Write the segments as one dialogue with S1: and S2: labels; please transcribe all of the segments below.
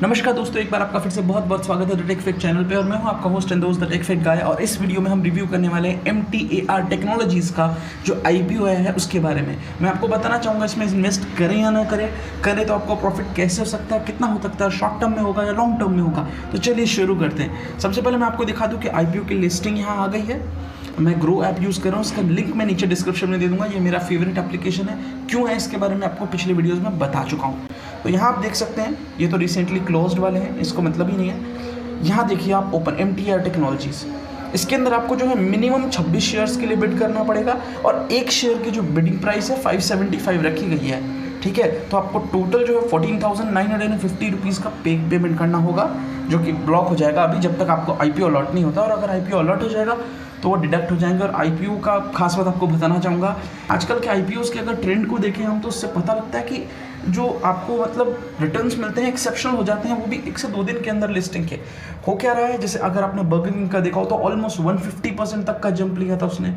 S1: नमस्कार दोस्तों, एक बार आपका फिर से बहुत बहुत स्वागत है द टेक फैक्ट चैनल पे। और मैं हूं आपका होस्ट एंड दोस्त द टेक फैक्ट गाय। और इस वीडियो में हम रिव्यू करने वाले हैं MTAR टेक्नोलॉजीज़ का जो IPO है उसके बारे में। मैं आपको बताना चाहूँगा इसमें इन्वेस्ट करें या ना करें तो आपको प्रॉफिट कैसे हो सकता है, कितना हो सकता है, शॉर्ट टर्म में होगा या लॉन्ग टर्म में होगा। तो चलिए शुरू करते हैं। सबसे पहले मैं आपको दिखा दूँ कि IPO की लिस्टिंग यहाँ आ गई है। मैं ग्रो ऐप यूज़ कर रहा हूँ, उसका लिंक मैं नीचे डिस्क्रिप्शन में दे दूंगा। ये मेरा फेवरेट एप्लीकेशन है। क्यों है इसके बारे में आपको पिछले वीडियोस में बता चुका हूँ। तो यहाँ आप देख सकते हैं, ये तो रिसेंटली क्लोज्ड वाले हैं, इसको मतलब ही नहीं है। यहाँ देखिए आप ओपन MTAR टेक्नोलॉजीज़, इसके अंदर आपको जो है मिनिमम 26 शेयर्स के लिए बिड करना पड़ेगा और एक शेयर की जो बिडिंग प्राइस है 575 रखी गई है। ठीक है, तो आपको टोटल जो है 14,950 रुपीज़ का पेमेंट करना होगा, जो कि ब्लॉक हो जाएगा अभी जब तक आपको IPO अलॉट नहीं होता। और अगर IPO अलॉट हो जाएगा तो वो डिडक्ट हो जाएंगे। और IPO का खास बात आपको बताना चाहूँगा, आजकल के IPOs के अगर ट्रेंड को देखें हम तो उससे पता लगता है कि जो आपको मतलब रिटर्न्स मिलते हैं एक्सेप्शनल हो जाते हैं, वो भी 1 से 2 दिन के अंदर लिस्टिंग के। हो क्या रहा है, जैसे अगर आपने बर्गर किंग का देखा हो तो ऑलमोस्ट 150% तक का जंप लिया था उसने,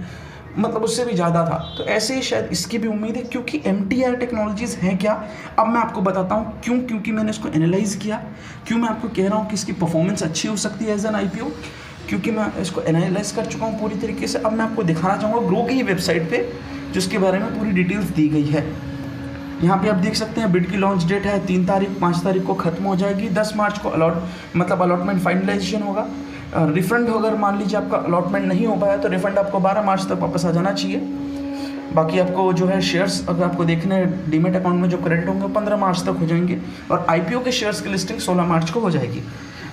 S1: मतलब उससे भी ज़्यादा था। तो ऐसे ही शायद इसकी भी उम्मीद है, क्योंकि MTAR टेक्नोलॉजीज़ है क्या, अब मैं आपको बताता हूँ। क्योंकि मैंने इसको एनालाइज़ किया, क्यों मैं आपको कह रहा हूँ कि इसकी परफॉर्मेंस अच्छी हो सकती है एज एन IPO, क्योंकि मैं इसको एनालाइज कर चुका हूँ पूरी तरीके से। अब मैं आपको दिखाना चाहूँगा ग्रो की ही वेबसाइट पे, जिसके बारे में पूरी डिटेल्स दी गई है। यहाँ पे आप देख सकते हैं बिड की लॉन्च डेट है 3 तारीख, 5 तारीख को ख़त्म हो जाएगी। 10 मार्च को अलॉटमेंट फाइनलाइजेशन होगा। रिफंड अगर मान लीजिए आपका अलॉटमेंट नहीं हो पाया तो रिफंड आपको 12 मार्च तक वापस आ जाना चाहिए। बाकी आपको जो है शेयर्स अगर आपको देखने हैं डीमेट अकाउंट में जो क्रेडिट होंगे 15 मार्च तक हो जाएंगे। और IPO के शेयर्स की लिस्टिंग 16 मार्च को हो जाएगी।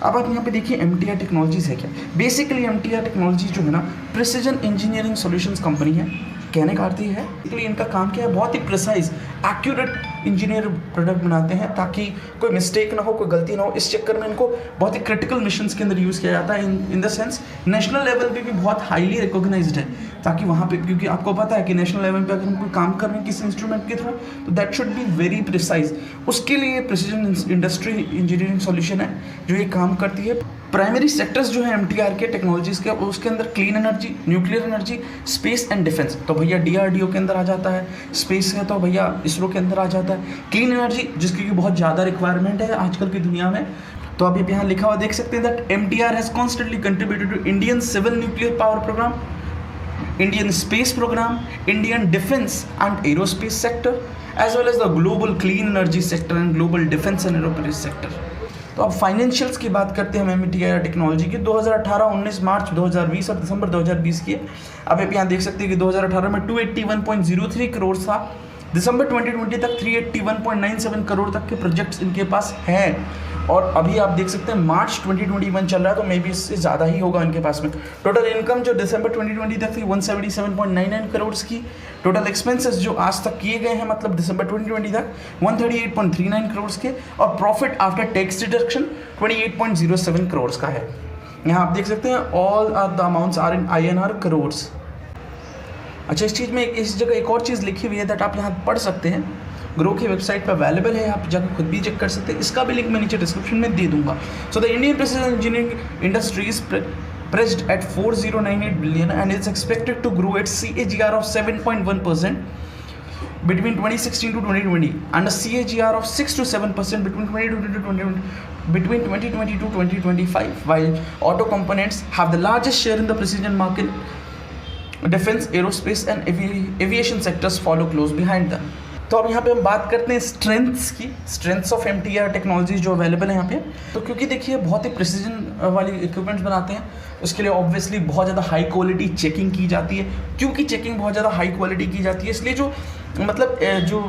S1: अब आप यहाँ पे देखिए MTAR टेक्नोलॉजीज़ है क्या। बेसिकली MTAR टेक्नोलॉजीज जो है ना, प्रिसीजन इंजीनियरिंग सॉल्यूशंस कंपनी है। कहने का अर्थ ये है कि इनका काम क्या है, बहुत ही प्रिसाइज एक्यूरेट इंजीनियर प्रोडक्ट बनाते हैं ताकि कोई मिस्टेक ना हो, कोई गलती ना हो। इस चक्कर में इनको बहुत ही क्रिटिकल मिशंस के अंदर यूज़ किया जाता है। In the sense national level पे भी बहुत हाईली रिकॉग्नाइज्ड है, ताकि वहाँ पे, क्योंकि आपको पता है कि नेशनल लेवल पे अगर हम कोई काम कर रहे हैं किसी इंस्ट्रूमेंट के थ्रू तो that should be very precise. उसके लिए प्रिसीजन इंडस्ट्री इंजीनियरिंग सॉल्यूशन है जो ये काम करती है। प्राइमरी सेक्टर्स जो है MTAR के टेक्नोलॉजीज़ के, उसके अंदर clean energy, nuclear energy, space and defence, तो भैया DRDO के अंदर आ जाता है। स्पेस है तो भैया ISRO के अंदर आ जाता है। क्लीन एनर्जी जिसकी बहुत ज़्यादा रिक्वायरमेंट है आजकल की दुनिया में, तो आप यहाँ लिखा हुआ देख सकते हैं that MTAR has constantly contributed to Indian civil nuclear power program, Indian space program, Indian defense and aerospace sector, as well as the global clean energy sector and global defense and aerospace sector. तो अब financials की बात करते हैं हम MTAR technology की। 2018, 19 मार्च 2020 और दिसंबर 2020 की। अब आप यहाँ देख सकते हैं कि 2018 में 281.03 करोड़ था। दिसंबर 2020 तक 381.97 करोड़ तक के प्रोजेक्ट्स इनके पास हैं। और अभी आप देख सकते हैं मार्च 2021 चल रहा है, तो मे बी इससे ज़्यादा ही होगा इनके पास में। टोटल इनकम जो दिसंबर 2020 तक थी 177.99 करोड़ की। टोटल एक्सपेंसेस जो आज तक किए गए हैं, मतलब दिसंबर 2020 तक 138.39 करोड़ के। और profit after tax deduction 28.07 crore का है। यहाँ आप देख सकते हैं all are the amounts are in INR crores. अच्छा, इस चीज़ में इस जगह एक और चीज़ लिखी हुई है दैट आप यहाँ पढ़ सकते हैं, ग्रो की वेबसाइट पर अवेलेबल है, आप जाकर खुद भी चेक कर सकते हैं। इसका भी लिंक मैं नीचे डिस्क्रिप्शन में दे दूंगा। So the Indian precision engineering industry is priced at 4098 billion and is expected to grow at CAGR of 7.1% between 2016 to 2020 and a CAGR of 6 to 7% between 2020 to 2025, while auto components have the largest share in the precision market. Defense, aerospace and aviation sectors follow close behind them. तो अब यहाँ पे हम बात करते हैं strengths of MTAR technologies जो available है यहाँ पे। तो क्योंकि देखिए बहुत ही प्रिसीजन वाली इक्विपमेंट्स बनाते हैं, उसके लिए ऑब्वियसली बहुत ज़्यादा हाई क्वालिटी चेकिंग की जाती है। क्योंकि चेकिंग बहुत ज़्यादा हाई क्वालिटी की जाती है, इसलिए जो मतलब जो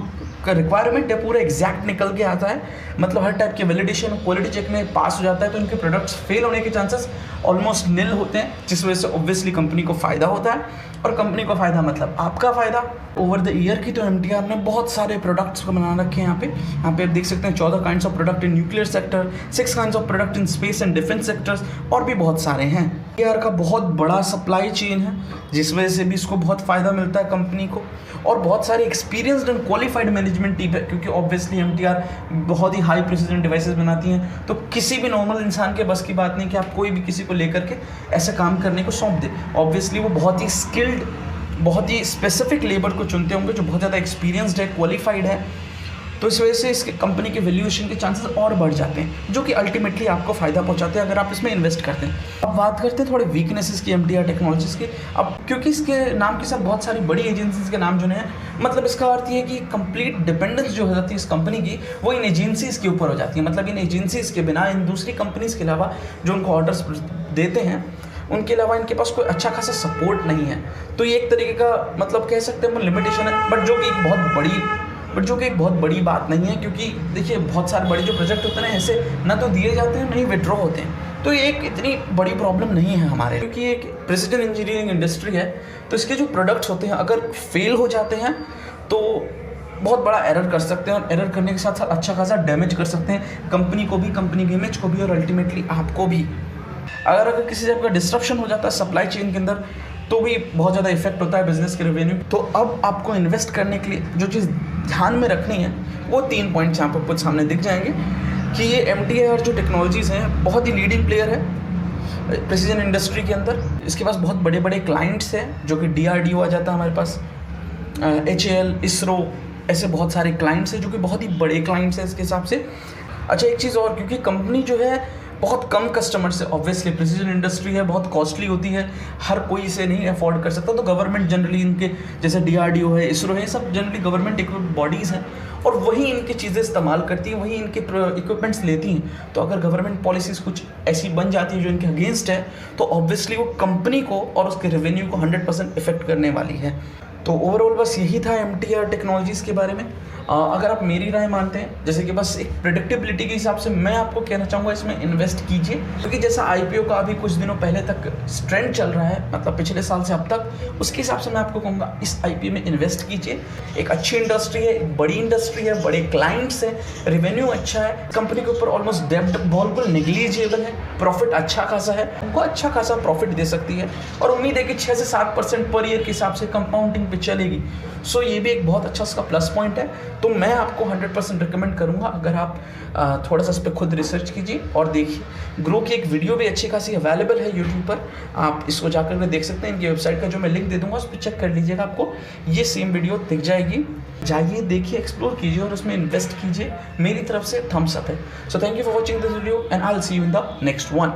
S1: रिक्वायरमेंट है पूरा एग्जैक्ट निकल के आता है। मतलब हर टाइप के वैलिडेशन क्वालिटी चेक में पास हो जाता है, तो इनके प्रोडक्ट्स फेल होने के चांसेस ऑलमोस्ट निल होते हैं, जिस वजह से ऑब्वियसली कंपनी को फ़ायदा होता है। और कंपनी को फ़ायदा मतलब आपका फ़ायदा। ओवर द ईयर की तो MTAR ने बहुत सारे प्रोडक्ट्स को बना रखे हैं। यहाँ पे आप देख सकते हैं 14 kinds of product in nuclear sector, 6 kinds of product in space and defence sectors, और भी बहुत सारे हैं। MTAR का बहुत बड़ा सप्लाई चेन है, जिस वजह से भी इसको बहुत फ़ायदा मिलता है कंपनी को। और बहुत सारी experienced and qualified management team है, क्योंकि ऑब्वियसली MTAR बहुत ही हाई प्रिसीजन डिवाइसेस बनाती हैं। तो किसी भी नॉर्मल इंसान के बस की बात नहीं कि आप कोई भी किसी को लेकर के ऐसे काम करने को सौंप दे। ऑब्वियसली वो बहुत ही स्किल्ड, बहुत ही स्पेसिफिक लेबर को चुनते होंगे जो बहुत ज़्यादा एक्सपीरियंस्ड है, क्वालिफाइड है। तो इस वजह से इसके कंपनी के वैल्यूएशन के चांसेस और बढ़ जाते हैं, जो कि अल्टीमेटली आपको फ़ायदा पहुंचाते हैं अगर आप इसमें इन्वेस्ट करते हैं। अब बात करते हैं थोड़े वीकनेसेस की MTR टेक्नोलॉजीज़ की। अब क्योंकि इसके नाम के साथ बहुत सारी बड़ी एजेंसीज़ के नाम जुड़े हैं, मतलब इसका अर्थ ये है कि कंप्लीट डिपेंडेंस जो हो जाती है इस कंपनी की, वो इन एजेंसीज़ के ऊपर हो जाती है। मतलब इन एजेंसीज़ के बिना, इन दूसरी कंपनीज़ के अलावा जो उनको ऑर्डर्स देते हैं, उनके अलावा इनके पास कोई अच्छा खासा सपोर्ट नहीं है। तो ये एक तरीके का मतलब कह सकते हैं लिमिटेशन है, बट जो कि एक बहुत बड़ी बात नहीं है, क्योंकि देखिए बहुत सारे बड़े जो प्रोजेक्ट होते हैं ना, ऐसे ना तो दिए जाते हैं, ना ही विड्रॉ होते हैं। तो ये एक इतनी बड़ी प्रॉब्लम नहीं है हमारे, क्योंकि एक प्रिसिजन इंजीनियरिंग इंडस्ट्री है। तो इसके जो प्रोडक्ट्स होते हैं अगर फेल हो जाते हैं तो बहुत बड़ा एरर कर सकते हैं, और एरर करने के साथ साथ अच्छा खासा डैमेज कर सकते हैं कंपनी को भी, कंपनी के इमेज को भी, और अल्टीमेटली आपको भी। अगर किसी टाइप का डिस्ट्रप्शन हो जाता है सप्लाई चेन के अंदर, तो भी बहुत ज़्यादा इफेक्ट होता है बिजनेस के रेवेन्यू। तो अब आपको इन्वेस्ट करने के लिए जो चीज़ ध्यान में रखनी है, वो 3 पॉइंट्स यहाँ पर कुछ सामने दिख जाएंगे कि ये MTR जो टेक्नोलॉजीज़ हैं बहुत ही लीडिंग प्लेयर है प्रिसीजन इंडस्ट्री के अंदर। इसके पास बहुत बड़े बड़े क्लाइंट्स हैं, जो कि DRDO आ जाता है हमारे पास, HAL, ISRO, ऐसे बहुत सारे क्लाइंट्स हैं जो कि बहुत ही बड़े क्लाइंट्स हैं इसके हिसाब से। अच्छा, एक चीज़ और, क्योंकि कंपनी जो है बहुत कम कस्टमर्स है, ऑब्वियसली प्रिसीजन इंडस्ट्री है, बहुत कॉस्टली होती है, हर कोई इसे नहीं अफोर्ड कर सकता। तो गवर्नमेंट जनरली इनके, जैसे DRDO है, ISRO है, सब जनरली गवर्नमेंट इक्विप्ड बॉडीज़ हैं, और वही इनकी चीज़ें इस्तेमाल करती हैं, वही इनके इक्विपमेंट्स लेती हैं। तो अगर गवर्नमेंट पॉलिसीज़ कुछ ऐसी बन जाती है जो इनके अगेंस्ट है, तो ऑब्वियसली वो कंपनी को और उसके रेवेन्यू को 100% इफेक्ट करने वाली है। तो ओवरऑल बस यही था MTR टेक्नोलॉजीज़ के बारे में। अगर आप मेरी राय मानते हैं, जैसे कि बस एक प्रेडिक्टेबिलिटी के हिसाब से, मैं आपको कहना चाहूँगा इसमें इन्वेस्ट कीजिए, क्योंकि जैसा IPO का अभी कुछ दिनों पहले तक ट्रेंड चल रहा है, मतलब पिछले साल से अब तक, उसके हिसाब से मैं आपको कहूँगा इस IPO में इन्वेस्ट कीजिए। एक अच्छी इंडस्ट्री है, एक बड़ी इंडस्ट्री है, बड़े क्लाइंट्स हैं, रेवेन्यू अच्छा है, कंपनी के ऊपर ऑलमोस्ट डेब्ट बिल्कुल नेग्लिजिबल है, प्रॉफिट अच्छा खासा है, उनको अच्छा खासा प्रॉफिट दे सकती है, और उम्मीद है कि 6 से 7% पर ईयर के हिसाब से कंपाउंडिंग पे चलेगी। सो ये भी एक बहुत अच्छा इसका प्लस पॉइंट है। तो मैं आपको 100% रिकमेंड करूंगा, अगर आप थोड़ा सा इस पर खुद रिसर्च कीजिए और देखिए। ग्रो की एक वीडियो भी अच्छी खासी अवेलेबल है यूट्यूब पर, आप इसको जाकर के देख सकते हैं। इनकी वेबसाइट का जो मैं लिंक दे दूंगा उस पर चेक कर लीजिएगा, आपको ये सेम वीडियो दिख जाएगी। जाइए, देखिए, एक्सप्लोर कीजिए और उसमें इन्वेस्ट कीजिए। मेरी तरफ से थम्स अप है। So thank you for watching this video and I will see you in the next one.